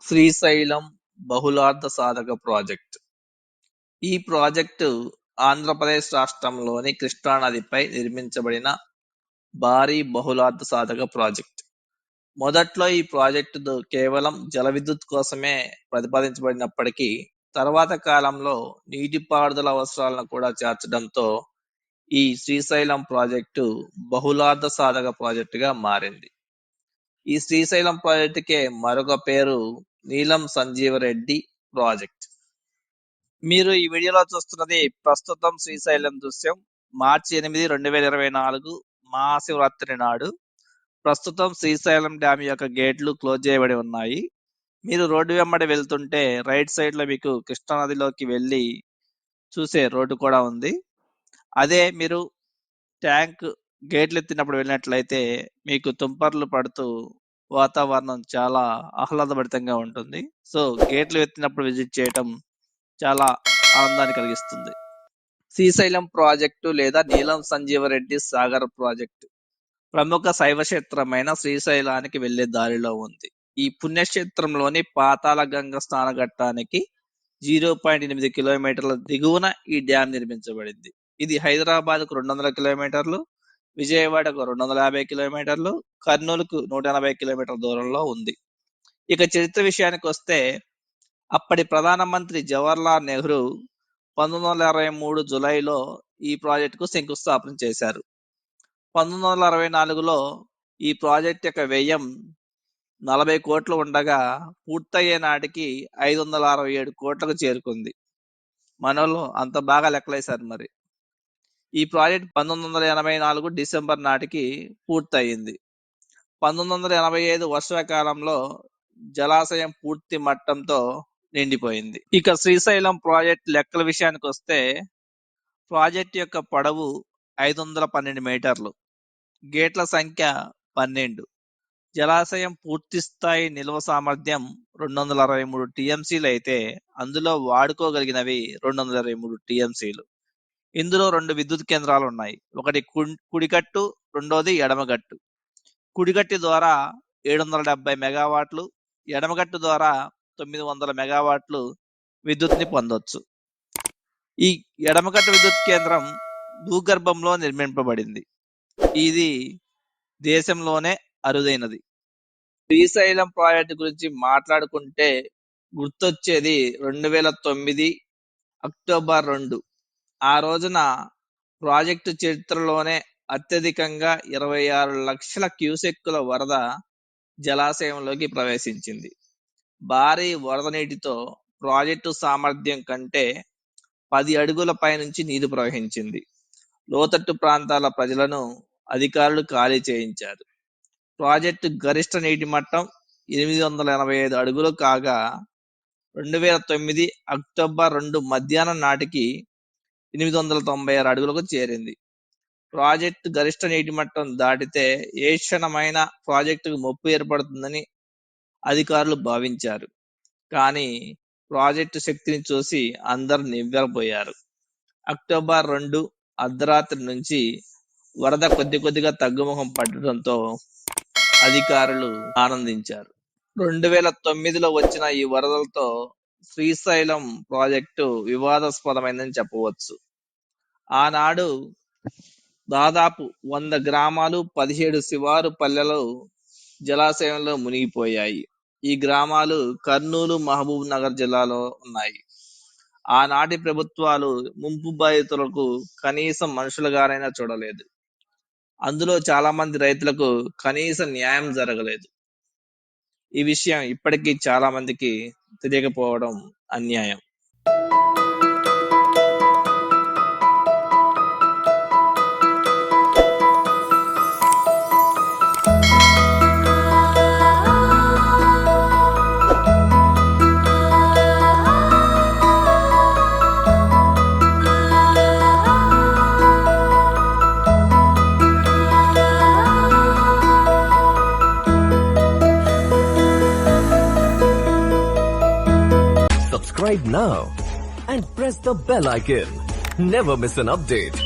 శ్రీశైలం బహుళార్థ సాధక ప్రాజెక్టు. ఈ ప్రాజెక్టు ఆంధ్రప్రదేశ్ రాష్ట్రంలోని కృష్ణానదిపై నిర్మించబడిన భారీ బహుళార్థ సాధక ప్రాజెక్టు. మొదట్లో ఈ ప్రాజెక్టు కేవలం జల విద్యుత్ కోసమే ప్రతిపాదించబడినప్పటికీ తర్వాత కాలంలో నీటిపారుదల అవసరాలను కూడా చేర్చడంతో ఈ శ్రీశైలం ప్రాజెక్టు బహుళార్థ సాధక ప్రాజెక్టుగా మారింది. ఈ శ్రీశైలం ప్రాజెక్టుకే మరొక పేరు నీలం సంజీవరెడ్డి ప్రాజెక్ట్. మీరు ఈ వీడియోలో చూస్తున్నది ప్రస్తుతం శ్రీశైలం దృశ్యం. మార్చి 8, 2024 మహాశివరాత్రి నాడు ప్రస్తుతం శ్రీశైలం డ్యామ్ యొక్క గేట్లు క్లోజ్ చేయబడి ఉన్నాయి. మీరు రోడ్డు వెంబడి వెళ్తుంటే రైట్ సైడ్ లో మీకు కృష్ణానదిలోకి వెళ్ళి చూసే రోడ్డు కూడా ఉంది. అదే మీరు ట్యాంక్ గేట్లు ఎత్తినప్పుడు వెళ్ళినట్లయితే మీకు తుంపర్లు పడుతూ వాతావరణం చాలా ఆహ్లాదభరితంగా ఉంటుంది. సో గేట్లు ఎత్తినప్పుడు విజిట్ చేయటం చాలా ఆనందాన్ని కలిగిస్తుంది. శ్రీశైలం ప్రాజెక్టు లేదా నీలం సంజీవరెడ్డి సాగర్ ప్రాజెక్టు ప్రముఖ శైవక్షేత్రమైన శ్రీశైలానికి వెళ్లే దారిలో ఉంది. ఈ పుణ్యక్షేత్రంలోని పాతాళ గంగ స్నానఘట్టానికి 0.8 కిలోమీటర్ల దిగువన ఈ డ్యామ్ నిర్మించబడింది. ఇది హైదరాబాద్కు 200 కిలోమీటర్లు, విజయవాడకు 250 కిలోమీటర్లు, కర్నూలుకు 180 కిలోమీటర్ల దూరంలో ఉంది. ఇక చరిత్ర విషయానికి వస్తే అప్పటి ప్రధానమంత్రి జవహర్లాల్ నెహ్రూ 1923 జూలైలో ఈ ప్రాజెక్టుకు శంకుస్థాపన చేశారు. 1964లో ఈ ప్రాజెక్ట్ యొక్క వ్యయం 40 కోట్లు ఉండగా పూర్తయ్యే నాటికి 567 కోట్లకు చేరుకుంది. మనలో అంత బాగా లెక్కలేశారు మరి. ఈ ప్రాజెక్ట్ 1984 డిసెంబర్ నాటికి పూర్తయింది. 1985 వర్షాకాలంలో జలాశయం పూర్తి మట్టంతో నిండిపోయింది. ఇక శ్రీశైలం ప్రాజెక్ట్ లెక్కల విషయానికి వస్తే ప్రాజెక్ట్ యొక్క పొడవు 512 మీటర్లు, గేట్ల సంఖ్య 12, జలాశయం పూర్తి స్థాయి నిల్వ సామర్థ్యం 263 టీఎంసీలు అయితే అందులో వాడుకోగలిగినవి 223 టీఎంసీలు. ఇందులో 2 విద్యుత్ కేంద్రాలు ఉన్నాయి. ఒకటి కుడిగట్టు, రెండోది ఎడమగట్టు. కుడిగట్టు ద్వారా 770 మెగావాట్లు, ఎడమగట్టు ద్వారా 900 మెగావాట్లు విద్యుత్ని పొందొచ్చు. ఈ ఎడమగట్టు విద్యుత్ కేంద్రం భూగర్భంలో నిర్మింపబడింది. ఇది దేశంలోనే అరుదైనది. శ్రీశైలం ప్రాజెక్టు గురించి మాట్లాడుకుంటే గుర్తొచ్చేది 2009 అక్టోబర్ 2. ఆ రోజున ప్రాజెక్టు చరిత్రలోనే అత్యధికంగా 26 లక్షల క్యూసెక్కుల వరద జలాశయంలోకి ప్రవేశించింది. భారీ వరద నీటితో ప్రాజెక్టు సామర్థ్యం కంటే 10 అడుగుల పైనుంచి నీరు ప్రవహించింది. లోతట్టు ప్రాంతాల ప్రజలను అధికారులు ఖాళీ చేయించారు. ప్రాజెక్టు గరిష్ట నీటి మట్టం 885 అడుగులు కాగా 2009 అక్టోబర్ 2 మధ్యాహ్నం నాటికి 896 అడుగులకు చేరింది. ప్రాజెక్టు గరిష్ట నీటి మట్టం దాటితే ఏ క్షణమైన ప్రాజెక్టుకు ముప్పు ఏర్పడుతుందని అధికారులు భావించారు. కానీ ప్రాజెక్టు శక్తిని చూసి అందరూ నివ్వెరపోయారు. అక్టోబర్ 2 అర్ధరాత్రి నుంచి వరద కొద్దిగా తగ్గుముఖం పట్టడంతో అధికారులు ఆనందించారు. 2009లో వచ్చిన ఈ వరదలతో శ్రీశైలం ప్రాజెక్టు వివాదాస్పదమైందని చెప్పవచ్చు. ఆనాడు దాదాపు 100 గ్రామాలు, 17 శివారు పల్లెలు జలాశయంలో మునిగిపోయాయి. ఈ గ్రామాలు కర్నూలు, మహబూబ్ నగర్ జిల్లాలో ఉన్నాయి. ఆనాటి ప్రభుత్వాలు ముంపు బాధితులకు కనీసం మనుషులుగానైనా చూడలేదు. అందులో చాలా మంది రైతులకు కనీస న్యాయం జరగలేదు. ఈ విషయం ఇప్పటికీ చాలా మందికి తెలియకపోవడం అన్యాయం. Subscribe now and press the bell icon. Never miss an update.